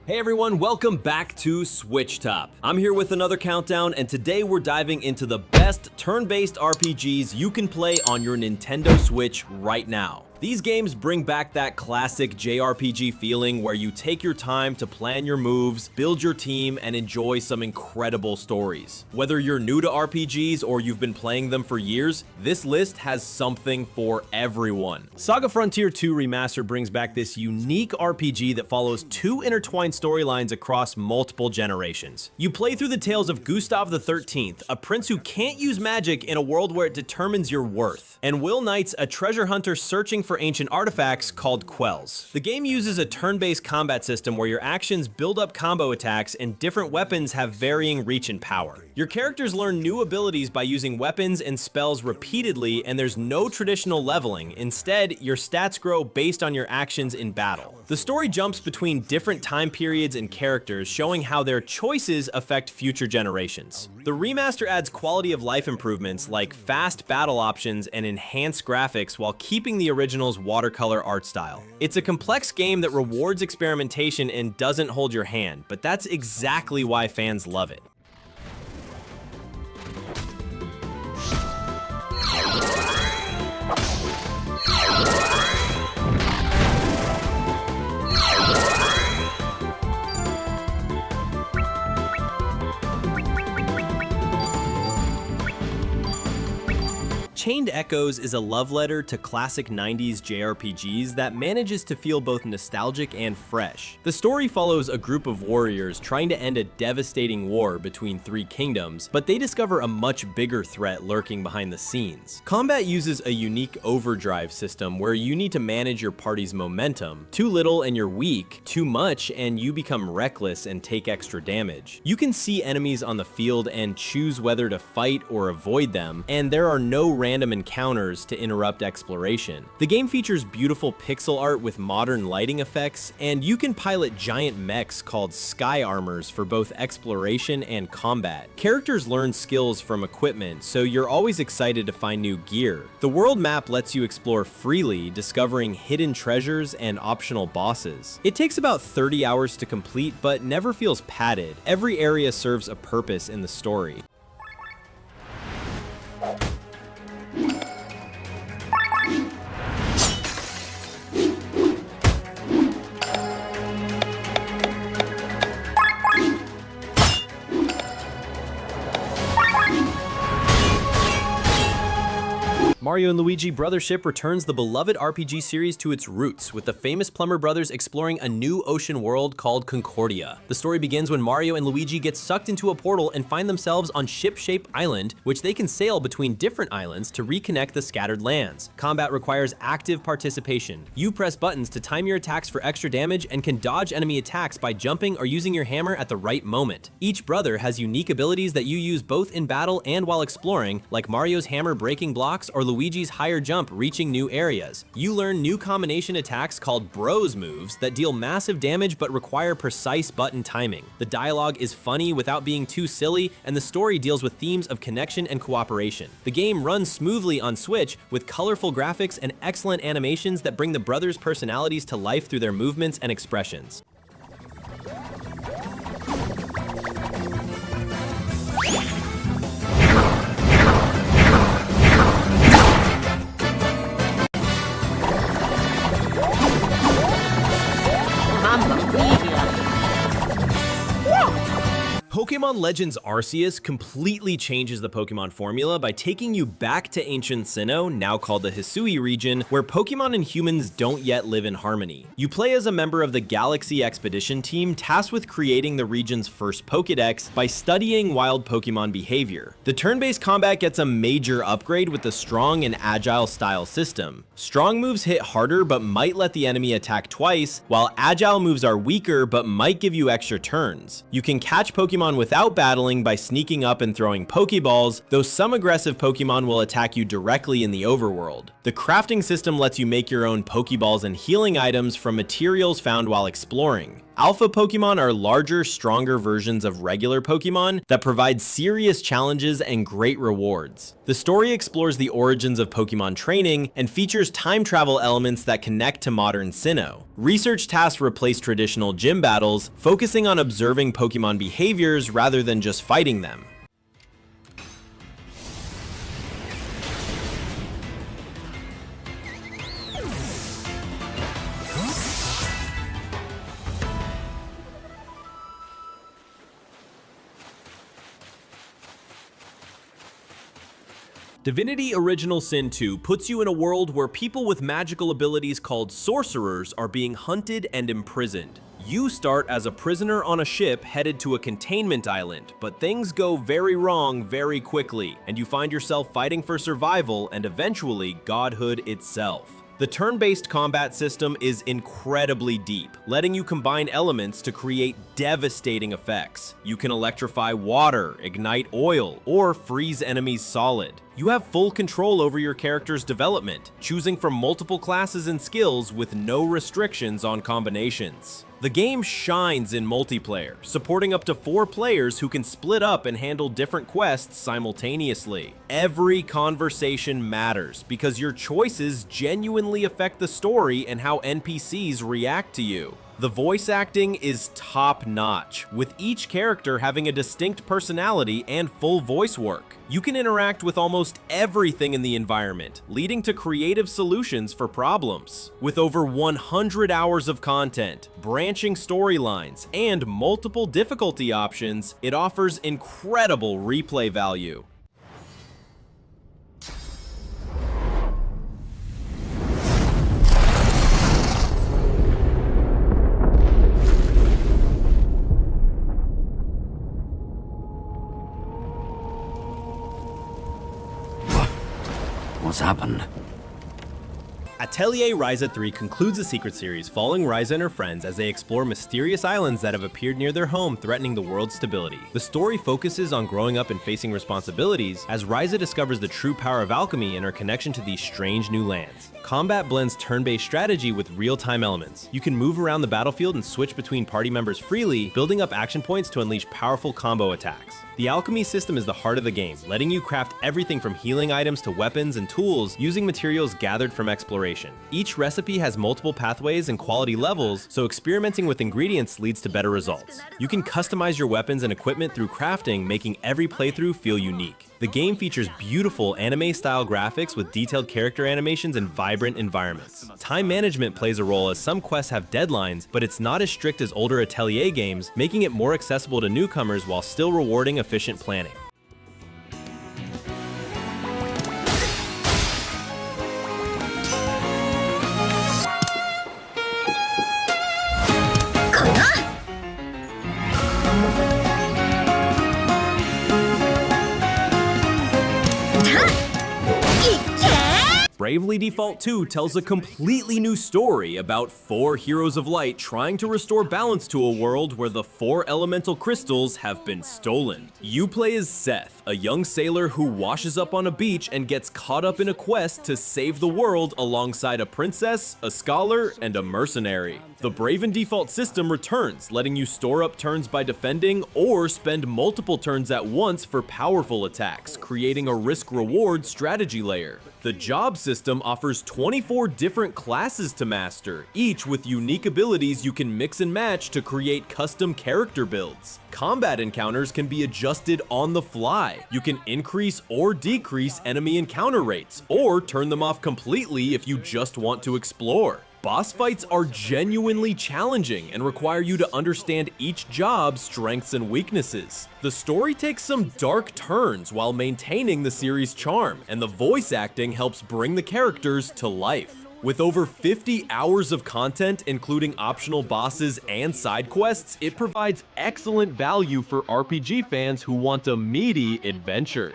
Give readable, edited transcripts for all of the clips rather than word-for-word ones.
Hey everyone, welcome back to SwitchTop. I'm here with another countdown, and today we're diving into the best turn-based RPGs you can play on your Nintendo Switch right now. These games bring back that classic JRPG feeling where you take your time to plan your moves, build your team, and enjoy some incredible stories. Whether you're new to RPGs or you've been playing them for years, this list has something for everyone. SaGa Frontier 2 Remastered brings back this unique RPG that follows two intertwined storylines across multiple generations. You play through the tales of Gustav the 13th, a prince who can't use magic in a world where it determines your worth, and Will Knights, a treasure hunter searching for ancient artifacts called Quells. The game uses a turn-based combat system where your actions build up combo attacks and different weapons have varying reach and power. Your characters learn new abilities by using weapons and spells repeatedly, and there's no traditional leveling. Instead, your stats grow based on your actions in battle. The story jumps between different time periods and characters, showing how their choices affect future generations. The remaster adds quality of life improvements like fast battle options and enhanced graphics while keeping the original's watercolor art style. It's a complex game that rewards experimentation and doesn't hold your hand, but that's exactly why fans love it. Chained Echoes is a love letter to classic 90s JRPGs that manages to feel both nostalgic and fresh. The story follows a group of warriors trying to end a devastating war between three kingdoms, but they discover a much bigger threat lurking behind the scenes. Combat uses a unique overdrive system where you need to manage your party's momentum. Too little and you're weak, too much and you become reckless and take extra damage. You can see enemies on the field and choose whether to fight or avoid them, and there are no random encounters to interrupt exploration. The game features beautiful pixel art with modern lighting effects, and you can pilot giant mechs called sky armors for both exploration and combat. Characters learn skills from equipment, so you're always excited to find new gear. The world map lets you explore freely, discovering hidden treasures and optional bosses. It takes about 30 hours to complete, but never feels padded. Every area serves a purpose in the story. Mario & Luigi Brothership returns the beloved RPG series to its roots, with the famous Plumber brothers exploring a new ocean world called Concordia. The story begins when Mario and Luigi get sucked into a portal and find themselves on Ship-Shape Island, which they can sail between different islands to reconnect the scattered lands. Combat requires active participation. You press buttons to time your attacks for extra damage and can dodge enemy attacks by jumping or using your hammer at the right moment. Each brother has unique abilities that you use both in battle and while exploring, like Mario's hammer breaking blocks or Luigi's higher jump reaching new areas. You learn new combination attacks called Bros moves that deal massive damage but require precise button timing. The dialogue is funny without being too silly, and the story deals with themes of connection and cooperation. The game runs smoothly on Switch with colorful graphics and excellent animations that bring the brothers' personalities to life through their movements and expressions. Pokemon Legends Arceus completely changes the Pokemon formula by taking you back to ancient Sinnoh, now called the Hisui region, where Pokemon and humans don't yet live in harmony. You play as a member of the Galaxy Expedition team tasked with creating the region's first Pokédex by studying wild Pokemon behavior. The turn-based combat gets a major upgrade with the strong and agile style system. Strong moves hit harder but might let the enemy attack twice, while agile moves are weaker but might give you extra turns. You can catch Pokemon without battling by sneaking up and throwing Pokeballs, though some aggressive Pokemon will attack you directly in the overworld. The crafting system lets you make your own Pokeballs and healing items from materials found while exploring. Alpha Pokemon are larger, stronger versions of regular Pokemon that provide serious challenges and great rewards. The story explores the origins of Pokemon training and features time travel elements that connect to modern Sinnoh. Research tasks replace traditional gym battles, focusing on observing Pokemon behaviors rather than just fighting them. Divinity Original Sin 2 puts you in a world where people with magical abilities called sorcerers are being hunted and imprisoned. You start as a prisoner on a ship headed to a containment island, but things go very wrong very quickly, and you find yourself fighting for survival and eventually godhood itself. The turn-based combat system is incredibly deep, letting you combine elements to create devastating effects. You can electrify water, ignite oil, or freeze enemies solid. You have full control over your character's development, choosing from multiple classes and skills with no restrictions on combinations. The game shines in multiplayer, supporting up to 4 players who can split up and handle different quests simultaneously. Every conversation matters because your choices genuinely affect the story and how NPCs react to you. The voice acting is top-notch, with each character having a distinct personality and full voice work. You can interact with almost everything in the environment, leading to creative solutions for problems. With over 100 hours of content, branching storylines, and multiple difficulty options, it offers incredible replay value. What's happened? Atelier Ryza 3 concludes the Secret series, following Ryza and her friends as they explore mysterious islands that have appeared near their home, threatening the world's stability. The story focuses on growing up and facing responsibilities as Ryza discovers the true power of alchemy and her connection to these strange new lands. Combat blends turn-based strategy with real-time elements. You can move around the battlefield and switch between party members freely, building up action points to unleash powerful combo attacks. The alchemy system is the heart of the game, letting you craft everything from healing items to weapons and tools using materials gathered from exploration. Each recipe has multiple pathways and quality levels, so experimenting with ingredients leads to better results. You can customize your weapons and equipment through crafting, making every playthrough feel unique. The game features beautiful anime-style graphics with detailed character animations and vibrant environments. Time management plays a role as some quests have deadlines, but it's not as strict as older Atelier games, making it more accessible to newcomers while still rewarding efficient planning. Bravely Default 2 tells a completely new story about 4 heroes of light trying to restore balance to a world where the 4 elemental crystals have been stolen. You play as Seth, a young sailor who washes up on a beach and gets caught up in a quest to save the world alongside a princess, a scholar, and a mercenary. The Brave Default system returns, letting you store up turns by defending or spend multiple turns at once for powerful attacks, creating a risk-reward strategy layer. The job system offers 24 different classes to master, each with unique abilities you can mix and match to create custom character builds. Combat encounters can be adjusted on the fly. You can increase or decrease enemy encounter rates, or turn them off completely if you just want to explore. Boss fights are genuinely challenging and require you to understand each job's strengths and weaknesses. The story takes some dark turns while maintaining the series' charm, and the voice acting helps bring the characters to life. With over 50 hours of content, including optional bosses and side quests, it provides excellent value for RPG fans who want a meaty adventure.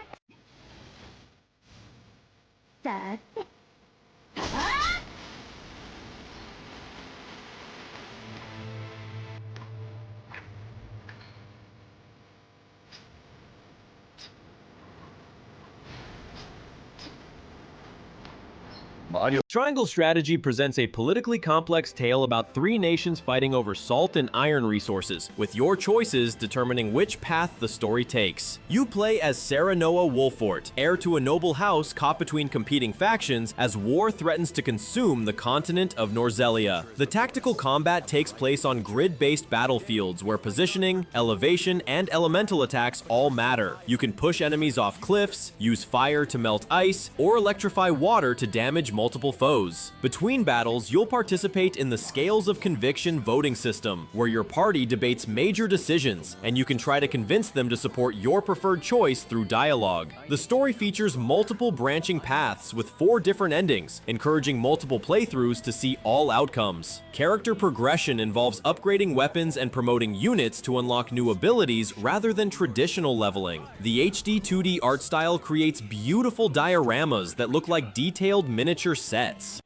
Triangle Strategy presents a politically complex tale about three nations fighting over salt and iron resources, with your choices determining which path the story takes. You play as Sarah Noah Wolfort, heir to a noble house caught between competing factions as war threatens to consume the continent of Norzelia. The tactical combat takes place on grid-based battlefields where positioning, elevation, and elemental attacks all matter. You can push enemies off cliffs, use fire to melt ice, or electrify water to damage multiple foes. Between battles, you'll participate in the Scales of Conviction voting system, where your party debates major decisions, and you can try to convince them to support your preferred choice through dialogue. The story features multiple branching paths with 4 different endings, encouraging multiple playthroughs to see all outcomes. Character progression involves upgrading weapons and promoting units to unlock new abilities rather than traditional leveling. The HD 2D art style creates beautiful dioramas that look like detailed miniature sets.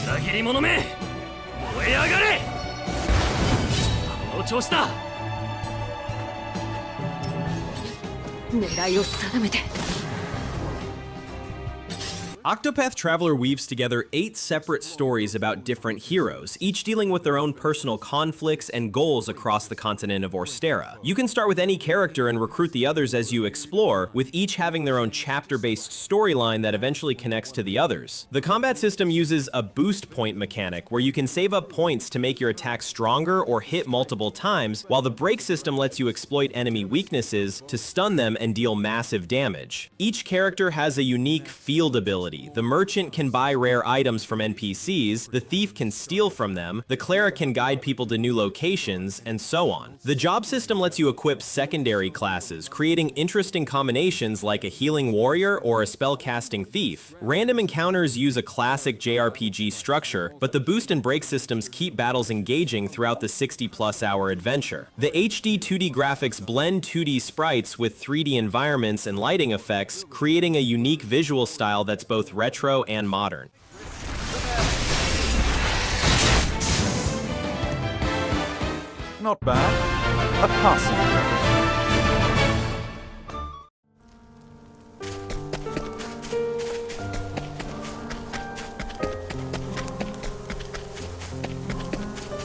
裏切り者め、燃え上がれ。この調子だ。狙いを定めて。 Octopath Traveler weaves together 8 separate stories about different heroes, each dealing with their own personal conflicts and goals across the continent of Orstera. You can start with any character and recruit the others as you explore, with each having their own chapter-based storyline that eventually connects to the others. The combat system uses a boost point mechanic, where you can save up points to make your attack stronger or hit multiple times, while the break system lets you exploit enemy weaknesses to stun them and deal massive damage. Each character has a unique field ability. The merchant can buy rare items from NPCs, the thief can steal from them, the cleric can guide people to new locations, and so on. The job system lets you equip secondary classes, creating interesting combinations like a healing warrior or a spellcasting thief. Random encounters use a classic JRPG structure, but the boost and break systems keep battles engaging throughout the 60+ hour adventure. The HD 2D graphics blend 2D sprites with 3D environments and lighting effects, creating a unique visual style that's both retro and modern. Not bad. A passing grade.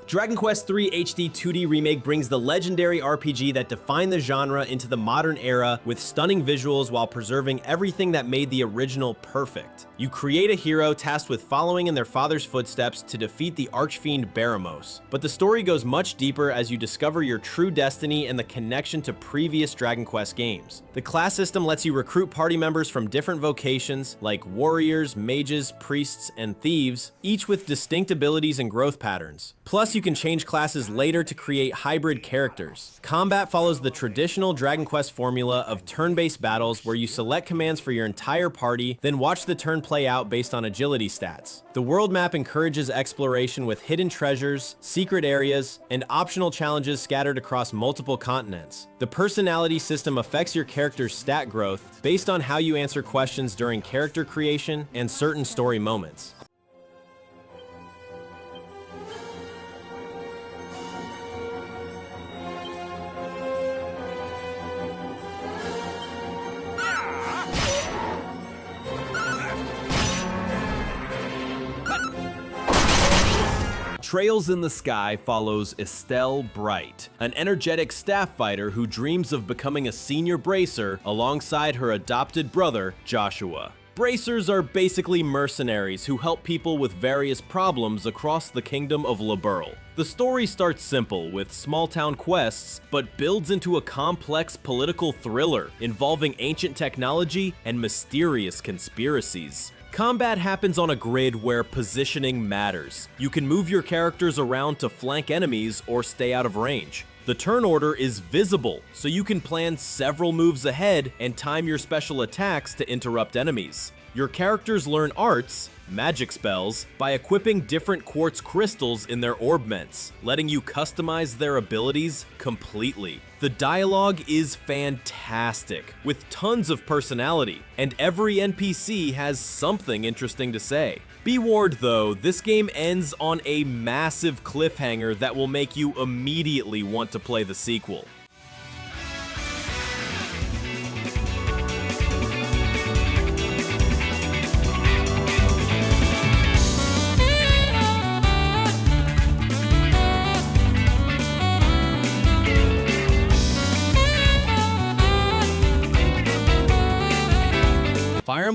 Dragon Quest III HD 2D Remake brings the legendary RPG that defined the genre into the modern era with stunning visuals while preserving everything that made the original perfect. You create a hero tasked with following in their father's footsteps to defeat the archfiend Baramos, but the story goes much deeper as you discover your true destiny and the connection to previous Dragon Quest games. The class system lets you recruit party members from different vocations like warriors, mages, priests, and thieves, each with distinct abilities and growth patterns. Plus, you can change classes later to create hybrid characters. Combat follows the traditional Dragon Quest formula of turn-based battles where you select commands for your entire party, then watch the turn play out based on agility stats. The world map encourages exploration with hidden treasures, secret areas, and optional challenges scattered across multiple continents. The personality system affects your character's stat growth based on how you answer questions during character creation and certain story moments. Trails in the Sky follows Estelle Bright, an energetic staff fighter who dreams of becoming a senior bracer alongside her adopted brother, Joshua. Bracers are basically mercenaries who help people with various problems across the kingdom of Liberl. The story starts simple with small-town quests, but builds into a complex political thriller involving ancient technology and mysterious conspiracies. Combat happens on a grid where positioning matters. You can move your characters around to flank enemies or stay out of range. The turn order is visible, so you can plan several moves ahead and time your special attacks to interrupt enemies. Your characters learn arts, magic spells, by equipping different quartz crystals in their orbments, letting you customize their abilities completely. The dialogue is fantastic, with tons of personality, and every NPC has something interesting to say. Be warned though, this game ends on a massive cliffhanger that will make you immediately want to play the sequel.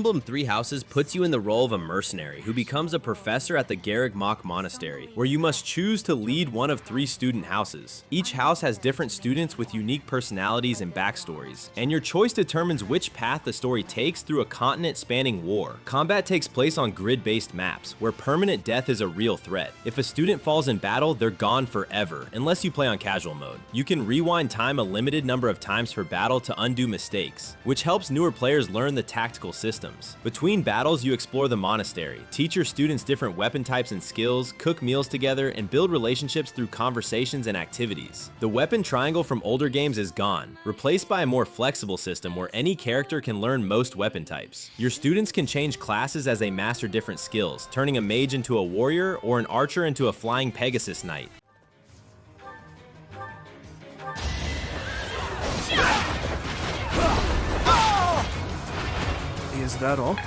Emblem Three Houses puts you in the role of a mercenary who becomes a professor at the Garreg Mach Monastery, where you must choose to lead one of 3 student houses. Each house has different students with unique personalities and backstories, and your choice determines which path the story takes through a continent-spanning war. Combat takes place on grid-based maps, where permanent death is a real threat. If a student falls in battle, they're gone forever, unless you play on casual mode. You can rewind time a limited number of times per battle to undo mistakes, which helps newer players learn the tactical systems. Between battles, you explore the monastery, teach your students different weapon types and skills, cook meals together, and build relationships through conversations and activities. The weapon triangle from older games is gone, replaced by a more flexible system where any character can learn most weapon types. Your students can change classes as they master different skills, turning a mage into a warrior or an archer into a flying Pegasus knight. Is that all?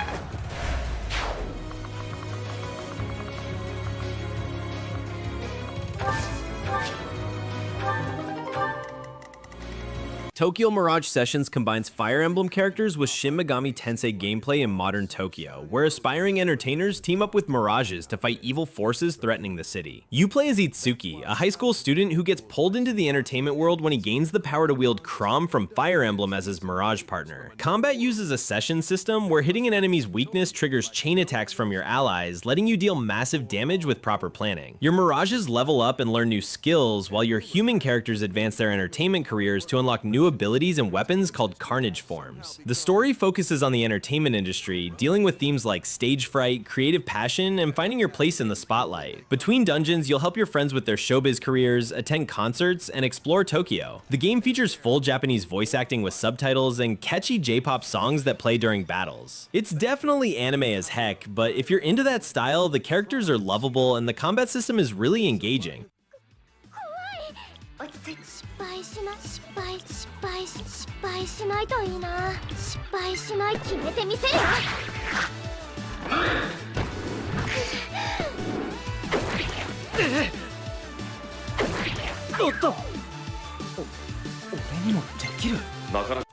Tokyo Mirage Sessions combines Fire Emblem characters with Shin Megami Tensei gameplay in modern Tokyo, where aspiring entertainers team up with mirages to fight evil forces threatening the city. You play as Itsuki, a high school student who gets pulled into the entertainment world when he gains the power to wield Chrom from Fire Emblem as his Mirage partner. Combat uses a session system where hitting an enemy's weakness triggers chain attacks from your allies, letting you deal massive damage with proper planning. Your Mirages level up and learn new skills, while your human characters advance their entertainment careers to unlock new abilities and weapons called Carnage forms. The story focuses on the entertainment industry, dealing with themes like stage fright, creative passion, and finding your place in the spotlight. Between dungeons, you'll help your friends with their showbiz careers, attend concerts, and explore Tokyo. The game features full Japanese voice acting with subtitles and catchy J-pop songs that play during battles. It's definitely anime as heck, but if you're into that style, the characters are lovable and the combat system is really engaging. 失敗しないといいな。失敗しない決めてみせるわ。おっと。俺にもできる。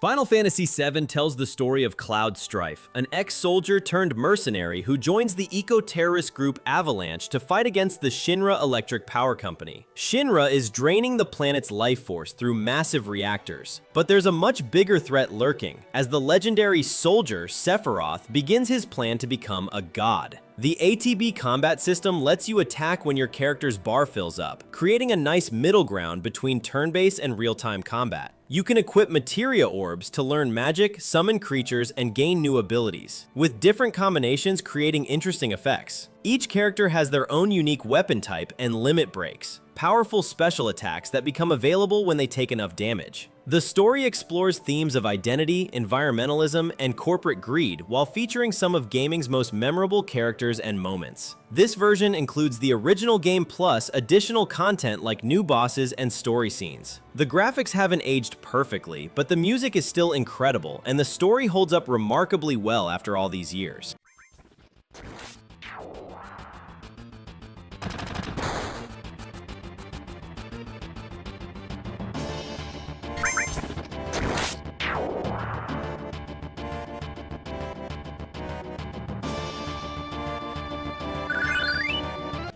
Final Fantasy VII tells the story of Cloud Strife, an ex-soldier turned mercenary who joins the eco-terrorist group Avalanche to fight against the Shinra Electric Power Company. Shinra is draining the planet's life force through massive reactors, but there's a much bigger threat lurking, as the legendary soldier Sephiroth begins his plan to become a god. The ATB combat system lets you attack when your character's bar fills up, creating a nice middle ground between turn-based and real-time combat. You can equip materia orbs to learn magic, summon creatures, and gain new abilities, with different combinations creating interesting effects. Each character has their own unique weapon type and limit breaks, powerful special attacks that become available when they take enough damage. The story explores themes of identity, environmentalism, and corporate greed while featuring some of gaming's most memorable characters and moments. This version includes the original game plus additional content like new bosses and story scenes. The graphics haven't aged perfectly, but the music is still incredible, and the story holds up remarkably well after all these years.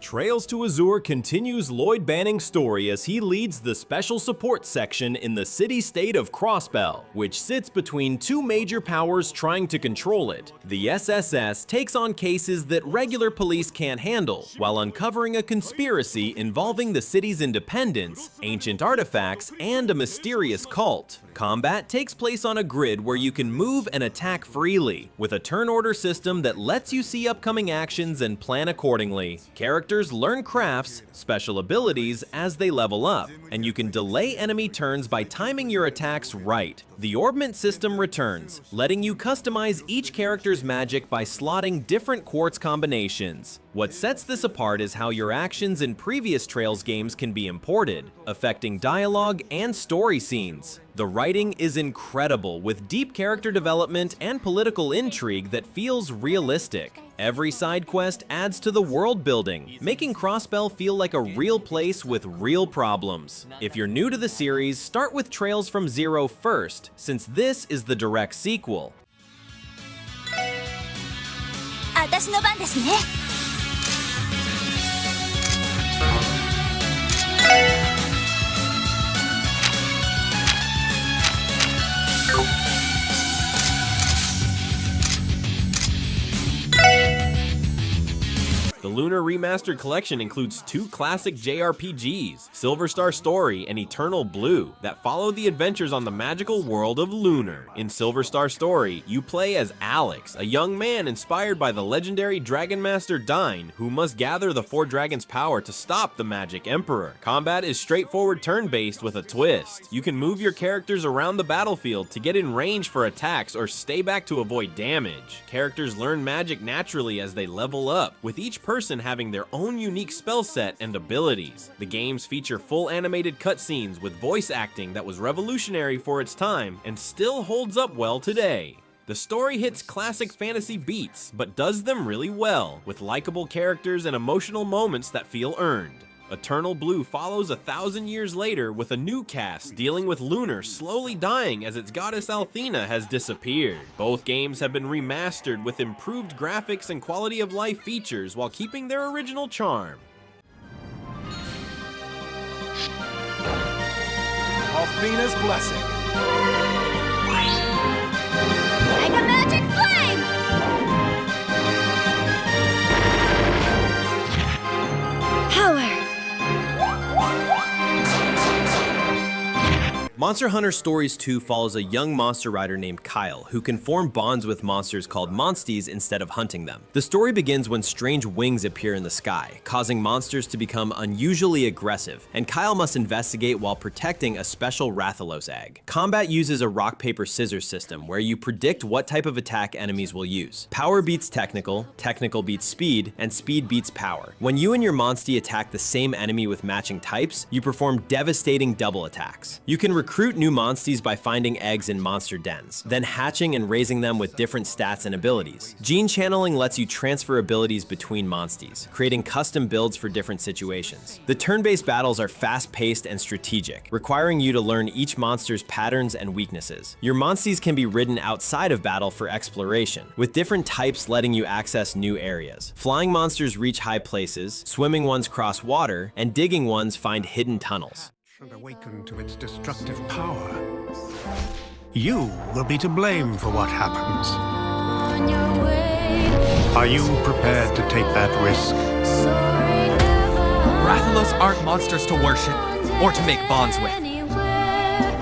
Trails to Azure continues Lloyd Banning's story as he leads the special support section in the city-state of Crossbell, which sits between 2 major powers trying to control it. The SSS takes on cases that regular police can't handle, while uncovering a conspiracy involving the city's independence, ancient artifacts, and a mysterious cult. Combat takes place on a grid where you can move and attack freely, with a turn order system that lets you see upcoming actions and plan accordingly. Characters learn crafts, special abilities as they level up, and you can delay enemy turns by timing your attacks right. The orbment system returns, letting you customize each character's magic by slotting different quartz combinations. What sets this apart is how your actions in previous Trails games can be imported, affecting dialogue and story scenes. The writing is incredible, with deep character development and political intrigue that feels realistic. Every side quest adds to the world building, making Crossbell feel like a real place with real problems. If you're new to the series, start with Trails from Zero first, since this is the direct sequel. 私の番ですね。The Lunar Remastered collection includes 2 classic JRPGs, Silver Star Story and Eternal Blue, that follow the adventures on the magical world of Lunar. In Silver Star Story, you play as Alex, a young man inspired by the legendary Dragon Master Dine, who must gather the 4 dragons' power to stop the Magic Emperor. Combat is straightforward turn-based with a twist. You can move your characters around the battlefield to get in range for attacks or stay back to avoid damage. Characters learn magic naturally as they level up, with each person having their own unique spell set and abilities. The games feature full animated cutscenes with voice acting that was revolutionary for its time and still holds up well today. The story hits classic fantasy beats, but does them really well, with likable characters and emotional moments that feel earned. Eternal Blue follows 1,000 years later with a new cast dealing with Lunar slowly dying as its goddess Althena has disappeared. Both games have been remastered with improved graphics and quality of life features while keeping their original charm. Althena's blessing. Mega Magic Flame! Power! Monster Hunter Stories 2 follows a young monster rider named Kyle, who can form bonds with monsters called monsties instead of hunting them. The story begins when strange wings appear in the sky, causing monsters to become unusually aggressive, and Kyle must investigate while protecting a special Rathalos egg. Combat uses a rock-paper-scissors system where you predict what type of attack enemies will use. Power beats technical, technical beats speed, and speed beats power. When you and your monstie attack the same enemy with matching types, you perform devastating double attacks. You can recruit new monsties by finding eggs in monster dens, then hatching and raising them with different stats and abilities. Gene channeling lets you transfer abilities between monsties, creating custom builds for different situations. The turn-based battles are fast-paced and strategic, requiring you to learn each monster's patterns and weaknesses. Your monsties can be ridden outside of battle for exploration, with different types letting you access new areas. Flying monsters reach high places, swimming ones cross water, and digging ones find hidden tunnels. And awaken to its destructive power. You will be to blame for what happens. Are you prepared to take that risk? Rathalos aren't monsters to worship or to make bonds with.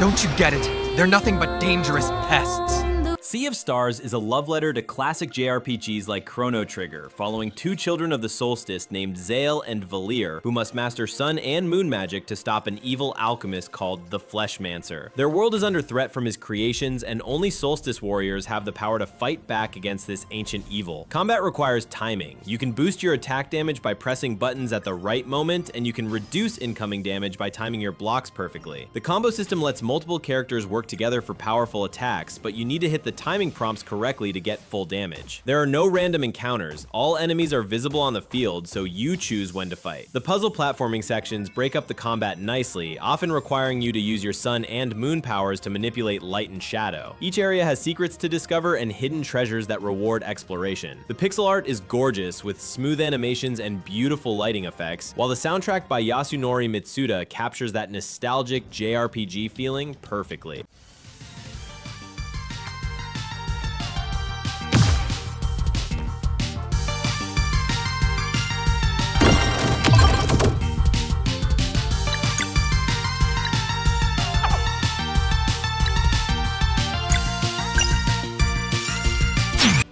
Don't you get it? They're nothing but dangerous pests. Sea of Stars is a love letter to classic JRPGs like Chrono Trigger, following 2 children of the solstice named Zale and Valir, who must master sun and moon magic to stop an evil alchemist called the Fleshmancer. Their world is under threat from his creations, and only solstice warriors have the power to fight back against this ancient evil. Combat requires timing. You can boost your attack damage by pressing buttons at the right moment, and you can reduce incoming damage by timing your blocks perfectly. The combo system lets multiple characters work together for powerful attacks, but you need to hit the timing prompts correctly to get full damage. There are no random encounters. All enemies are visible on the field, so you choose when to fight. The puzzle platforming sections break up the combat nicely, often requiring you to use your sun and moon powers to manipulate light and shadow. Each area has secrets to discover and hidden treasures that reward exploration. The pixel art is gorgeous, with smooth animations and beautiful lighting effects, while the soundtrack by Yasunori Mitsuda captures that nostalgic JRPG feeling perfectly.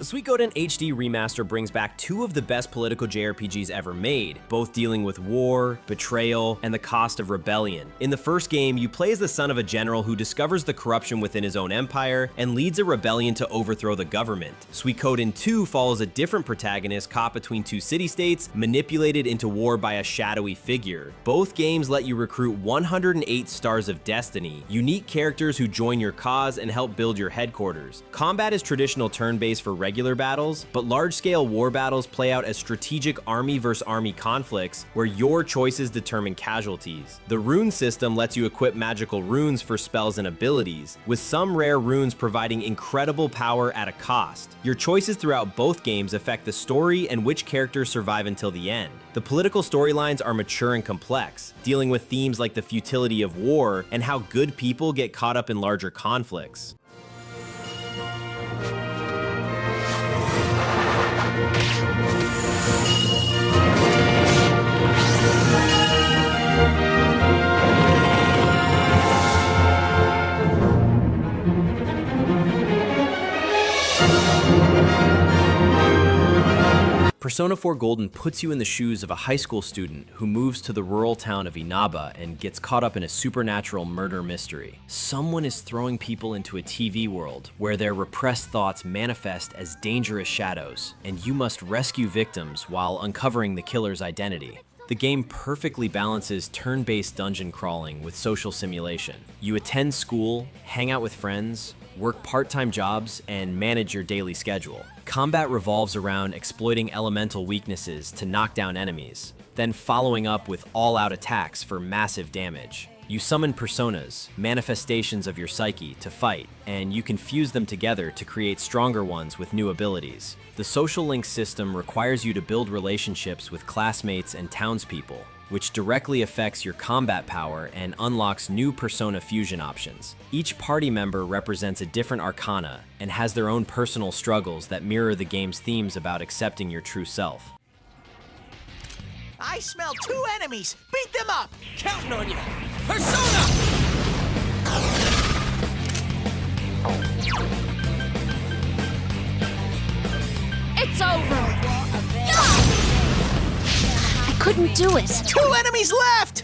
Suikoden HD Remaster brings back 2 of the best political JRPGs ever made, both dealing with war, betrayal, and the cost of rebellion. In the first game, you play as the son of a general who discovers the corruption within his own empire and leads a rebellion to overthrow the government. Suikoden 2 follows a different protagonist caught between 2 city-states, manipulated into war by a shadowy figure. Both games let you recruit 108 Stars of Destiny, unique characters who join your cause and help build your headquarters. Combat is traditional turn-based for regular regular battles, but large-scale war battles play out as strategic army versus army conflicts where your choices determine casualties. The rune system lets you equip magical runes for spells and abilities, with some rare runes providing incredible power at a cost. Your choices throughout both games affect the story and which characters survive until the end. The political storylines are mature and complex, dealing with themes like the futility of war and how good people get caught up in larger conflicts. Persona 4 Golden puts you in the shoes of a high school student who moves to the rural town of Inaba and gets caught up in a supernatural murder mystery. Someone is throwing people into a TV world where their repressed thoughts manifest as dangerous shadows, and you must rescue victims while uncovering the killer's identity. The game perfectly balances turn-based dungeon crawling with social simulation. You attend school, hang out with friends, work part-time jobs, and manage your daily schedule. Combat revolves around exploiting elemental weaknesses to knock down enemies, then following up with all-out attacks for massive damage. You summon personas, manifestations of your psyche, to fight, and you can fuse them together to create stronger ones with new abilities. The social link system requires you to build relationships with classmates and townspeople, which directly affects your combat power and unlocks new persona fusion options. Each party member represents a different arcana and has their own personal struggles that mirror the game's themes about accepting your true self. I smell 2 enemies! Beat them up! Counting on you! Persona! It's over! I couldn't do it! 2 enemies left!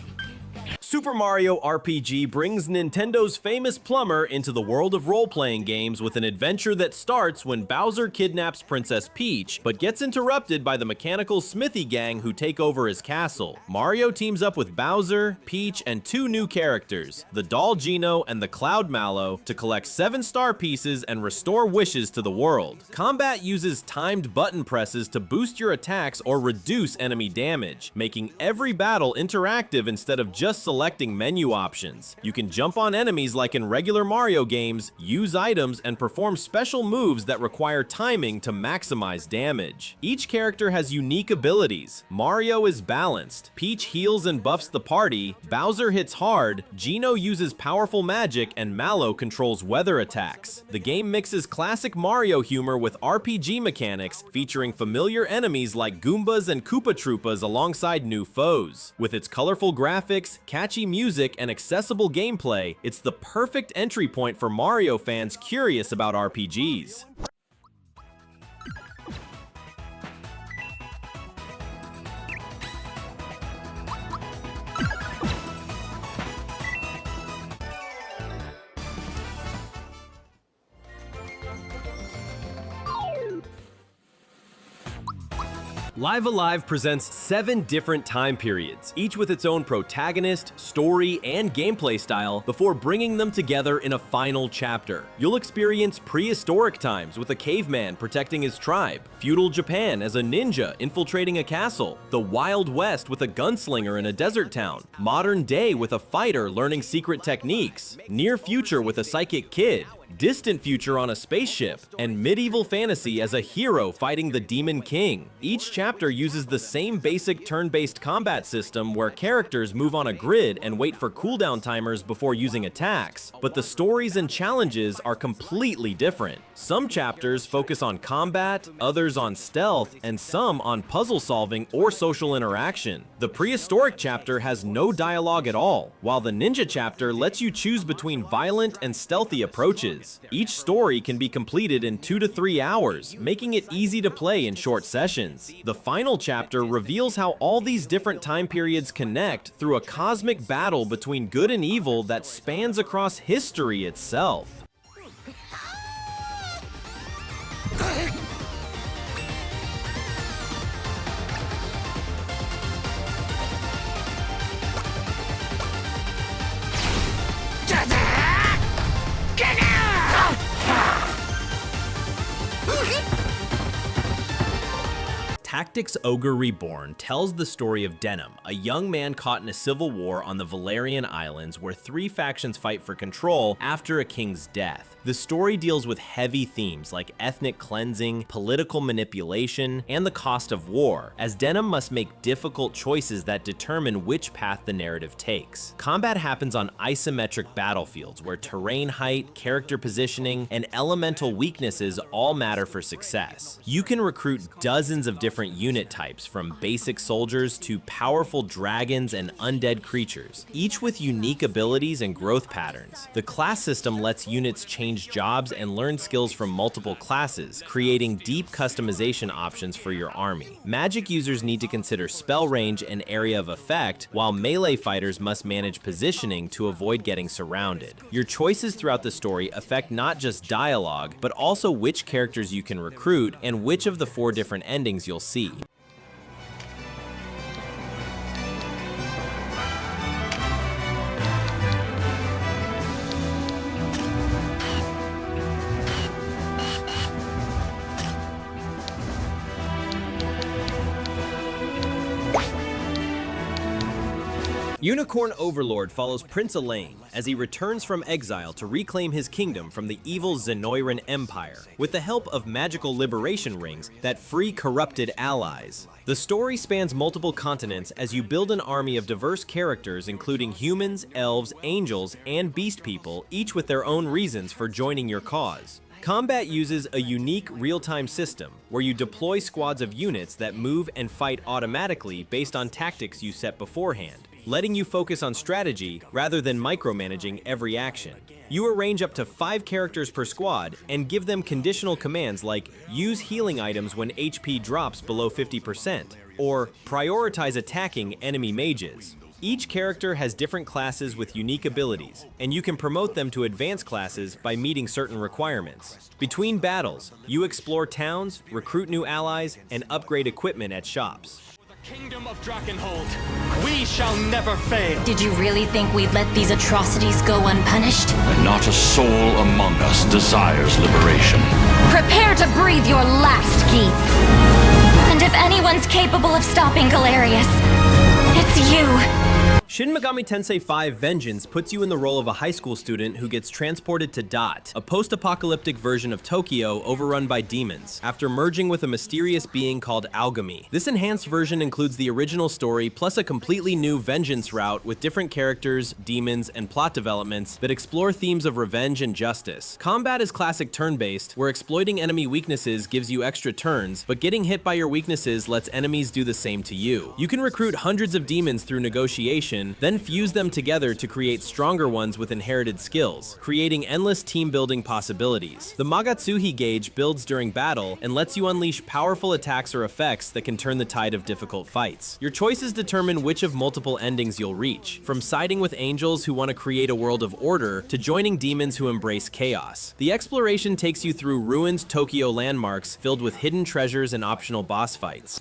Super Mario RPG brings Nintendo's famous plumber into the world of role-playing games with an adventure that starts when Bowser kidnaps Princess Peach, but gets interrupted by the mechanical Smithy gang who take over his castle. Mario teams up with Bowser, Peach, and 2 new characters, the Doll Geno and the Cloud Mallow, to collect 7 star pieces and restore wishes to the world. Combat uses timed button presses to boost your attacks or reduce enemy damage, making every battle interactive instead of just selecting menu options. You can jump on enemies like in regular Mario games, use items, and perform special moves that require timing to maximize damage. Each character has unique abilities. Mario is balanced, Peach heals and buffs the party, Bowser hits hard, Geno uses powerful magic, and Mallow controls weather attacks. The game mixes classic Mario humor with RPG mechanics, featuring familiar enemies like Goombas and Koopa Troopas alongside new foes. With its colorful graphics, catchy music, and accessible gameplay, it's the perfect entry point for Mario fans curious about RPGs. Live Alive presents 7 different time periods, each with its own protagonist, story, and gameplay style before bringing them together in a final chapter. You'll experience prehistoric times with a caveman protecting his tribe, feudal Japan as a ninja infiltrating a castle, the Wild West with a gunslinger in a desert town, modern day with a fighter learning secret techniques, near future with a psychic kid, distant future on a spaceship, and medieval fantasy as a hero fighting the Demon King. Each chapter uses the same basic turn-based combat system where characters move on a grid and wait for cooldown timers before using attacks, but the stories and challenges are completely different. Some chapters focus on combat, others on stealth, and some on puzzle solving or social interaction. The prehistoric chapter has no dialogue at all, while the ninja chapter lets you choose between violent and stealthy approaches. Each story can be completed in 2 to 3 hours, making it easy to play in short sessions. The final chapter reveals how all these different time periods connect through a cosmic battle between good and evil that spans across history itself. Tactics Ogre Reborn tells the story of Denim, a young man caught in a civil war on the Valerian Islands where 3 factions fight for control after a king's death. The story deals with heavy themes like ethnic cleansing, political manipulation, and the cost of war, as Denim must make difficult choices that determine which path the narrative takes. Combat happens on isometric battlefields where terrain height, character positioning, and elemental weaknesses all matter for success. You can recruit dozens of different unit types, from basic soldiers to powerful dragons and undead creatures, each with unique abilities and growth patterns. The class system lets units change jobs and learn skills from multiple classes, creating deep customization options for your army. Magic users need to consider spell range and area of effect, while melee fighters must manage positioning to avoid getting surrounded. Your choices throughout the story affect not just dialogue, but also which characters you can recruit and which of the 4 different endings you'll see. Unicorn Overlord follows Prince Elaine as he returns from exile to reclaim his kingdom from the evil Zenoiran Empire, with the help of magical liberation rings that free corrupted allies. The story spans multiple continents as you build an army of diverse characters including humans, elves, angels, and beast people, each with their own reasons for joining your cause. Combat uses a unique real-time system where you deploy squads of units that move and fight automatically based on tactics you set beforehand, letting you focus on strategy rather than micromanaging every action. You arrange up to 5 characters per squad and give them conditional commands like use healing items when HP drops below 50%, or prioritize attacking enemy mages. Each character has different classes with unique abilities, and you can promote them to advanced classes by meeting certain requirements. Between battles, you explore towns, recruit new allies, and upgrade equipment at shops. Kingdom of Drakenhold, we shall never fail. Did you really think we'd let these atrocities go unpunished? And not a soul among us desires liberation. Prepare to breathe your last, Keith. And if anyone's capable of stopping Galerius, it's you. Shin Megami Tensei V Vengeance puts you in the role of a high school student who gets transported to Dot, a post-apocalyptic version of Tokyo overrun by demons, after merging with a mysterious being called Alchemy. This enhanced version includes the original story plus a completely new vengeance route with different characters, demons, and plot developments that explore themes of revenge and justice. Combat is classic turn-based, where exploiting enemy weaknesses gives you extra turns, but getting hit by your weaknesses lets enemies do the same to you. You can recruit hundreds of demons through negotiation, then fuse them together to create stronger ones with inherited skills, creating endless team-building possibilities. The Magatsuhi gauge builds during battle and lets you unleash powerful attacks or effects that can turn the tide of difficult fights. Your choices determine which of multiple endings you'll reach, from siding with angels who want to create a world of order to joining demons who embrace chaos. The exploration takes you through ruined Tokyo landmarks filled with hidden treasures and optional boss fights.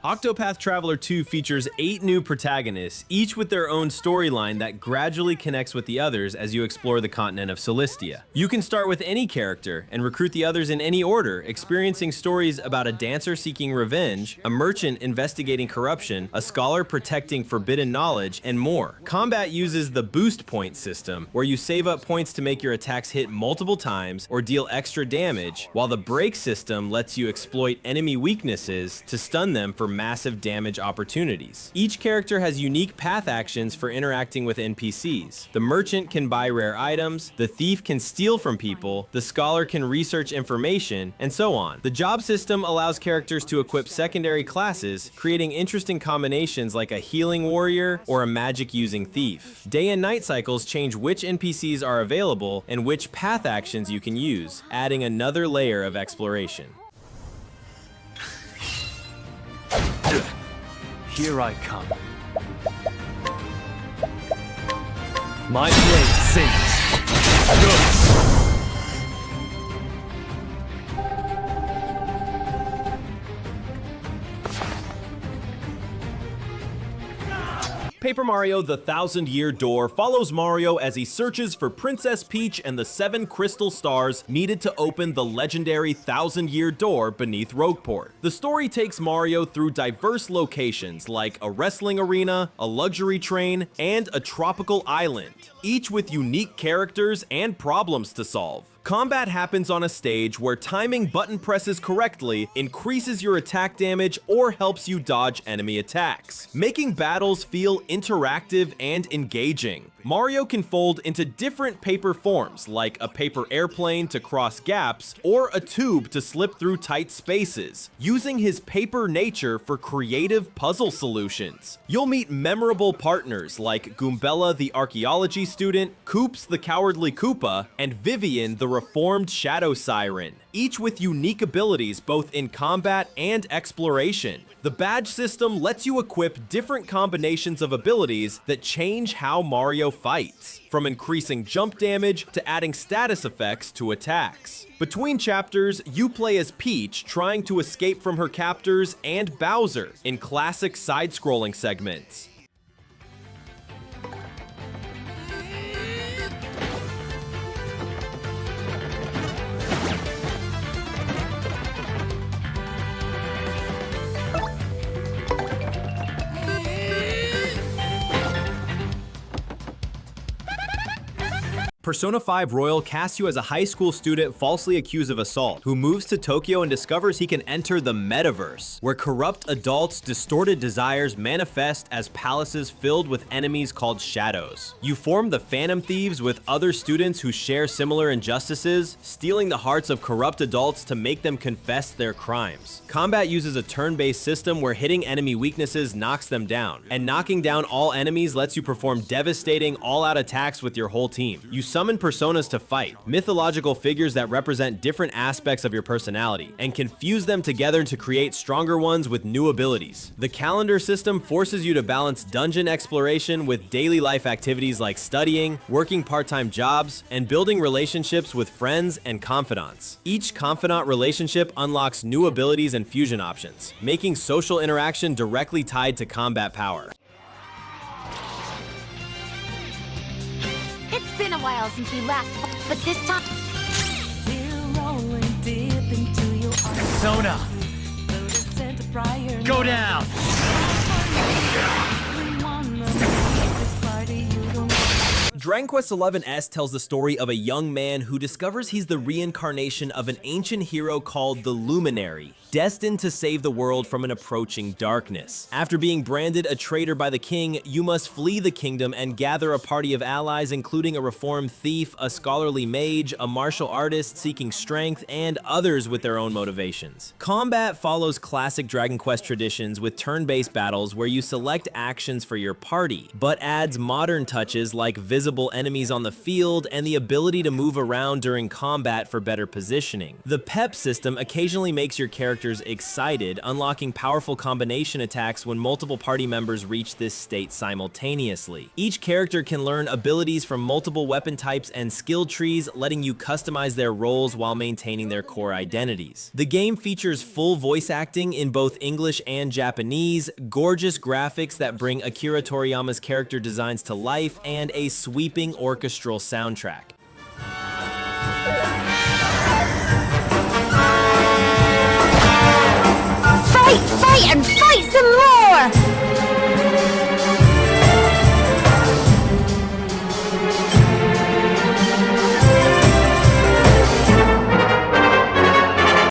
Octopath Traveler 2 features 8 new protagonists, each with their own storyline that gradually connects with the others as you explore the continent of Solistia. You can start with any character and recruit the others in any order, experiencing stories about a dancer seeking revenge, a merchant investigating corruption, a scholar protecting forbidden knowledge, and more. Combat uses the boost point system, where you save up points to make your attacks hit multiple times or deal extra damage, while the break system lets you exploit enemy weaknesses to stun them for massive damage opportunities. Each character has unique path actions for interacting with NPCs. The merchant can buy rare items, the thief can steal from people, the scholar can research information, and so on. The job system allows characters to equip secondary classes, creating interesting combinations like a healing warrior or a magic-using thief. Day and night cycles change which NPCs are available and which path actions you can use, adding another layer of exploration. Here I come. My blade sings. Go! Paper Mario: The Thousand-Year Door follows Mario as he searches for Princess Peach and the 7 crystal stars needed to open the legendary Thousand-Year Door beneath Rogueport. The story takes Mario through diverse locations like a wrestling arena, a luxury train, and a tropical island, each with unique characters and problems to solve. Combat happens on a stage where timing button presses correctly increases your attack damage or helps you dodge enemy attacks, making battles feel interactive and engaging. Mario can fold into different paper forms, like a paper airplane to cross gaps, or a tube to slip through tight spaces, using his paper nature for creative puzzle solutions. You'll meet memorable partners like Goombella the archaeology student, Koops the cowardly Koopa, and Vivian the reformed Shadow Siren, each with unique abilities both in combat and exploration. The badge system lets you equip different combinations of abilities that change how Mario fights, from increasing jump damage to adding status effects to attacks. Between chapters, you play as Peach trying to escape from her captors and Bowser in classic side-scrolling segments. Persona 5 Royal casts you as a high school student falsely accused of assault, who moves to Tokyo and discovers he can enter the metaverse, where corrupt adults' distorted desires manifest as palaces filled with enemies called shadows. You form the Phantom Thieves with other students who share similar injustices, stealing the hearts of corrupt adults to make them confess their crimes. Combat uses a turn-based system where hitting enemy weaknesses knocks them down, and knocking down all enemies lets you perform devastating all-out attacks with your whole team. You summon personas to fight, mythological figures that represent different aspects of your personality, and can fuse them together to create stronger ones with new abilities. The calendar system forces you to balance dungeon exploration with daily life activities like studying, working part-time jobs, and building relationships with friends and confidants. Each confidant relationship unlocks new abilities and fusion options, making social interaction directly tied to combat power. It's been a while since we last, but this time. Persona! Go down! Dragon Quest XI-S tells the story of a young man who discovers he's the reincarnation of an ancient hero called the Luminary, destined to save the world from an approaching darkness. After being branded a traitor by the king, you must flee the kingdom and gather a party of allies, including a reformed thief, a scholarly mage, a martial artist seeking strength, and others with their own motivations. Combat follows classic Dragon Quest traditions with turn-based battles where you select actions for your party, but adds modern touches like visible enemies on the field and the ability to move around during combat for better positioning. The pep system occasionally makes your characters excited, unlocking powerful combination attacks when multiple party members reach this state simultaneously. Each character can learn abilities from multiple weapon types and skill trees, letting you customize their roles while maintaining their core identities. The game features full voice acting in both English and Japanese, gorgeous graphics that bring Akira Toriyama's character designs to life, and a sweeping orchestral soundtrack. Fight, and fight some more!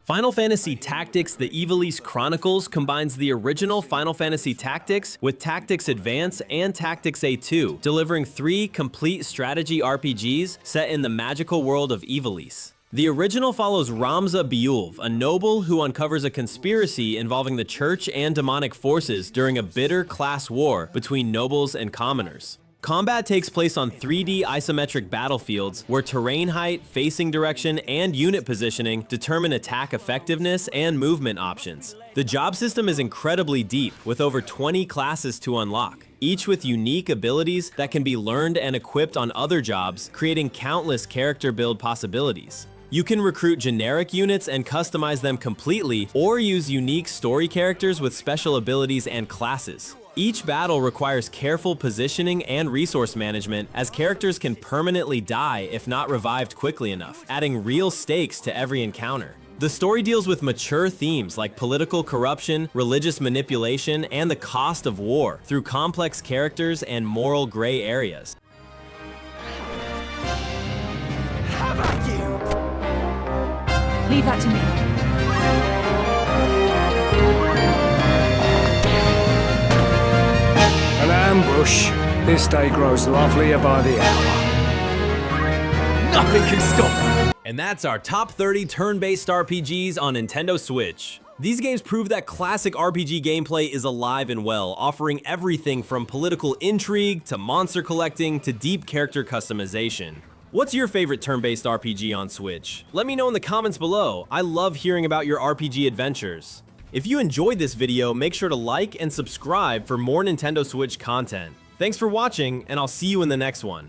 Final Fantasy Tactics: The Ivalice Chronicles combines the original Final Fantasy Tactics with Tactics Advance and Tactics A2, delivering 3 complete strategy RPGs set in the magical world of Ivalice. The original follows Ramza Beulve, a noble who uncovers a conspiracy involving the church and demonic forces during a bitter class war between nobles and commoners. Combat takes place on 3D isometric battlefields where terrain height, facing direction, and unit positioning determine attack effectiveness and movement options. The job system is incredibly deep, with over 20 classes to unlock, each with unique abilities that can be learned and equipped on other jobs, creating countless character build possibilities. You can recruit generic units and customize them completely, or use unique story characters with special abilities and classes. Each battle requires careful positioning and resource management, as characters can permanently die if not revived quickly enough, adding real stakes to every encounter. The story deals with mature themes like political corruption, religious manipulation, and the cost of war through complex characters and moral gray areas. How about you? Leave that to me. An ambush. This day grows lovelier by the hour. Nothing can stop me. And that's our top 30 turn-based RPGs on Nintendo Switch. These games prove that classic RPG gameplay is alive and well, offering everything from political intrigue to monster collecting to deep character customization. What's your favorite turn-based RPG on Switch? Let me know in the comments below. I love hearing about your RPG adventures. If you enjoyed this video, make sure to like and subscribe for more Nintendo Switch content. Thanks for watching, and I'll see you in the next one.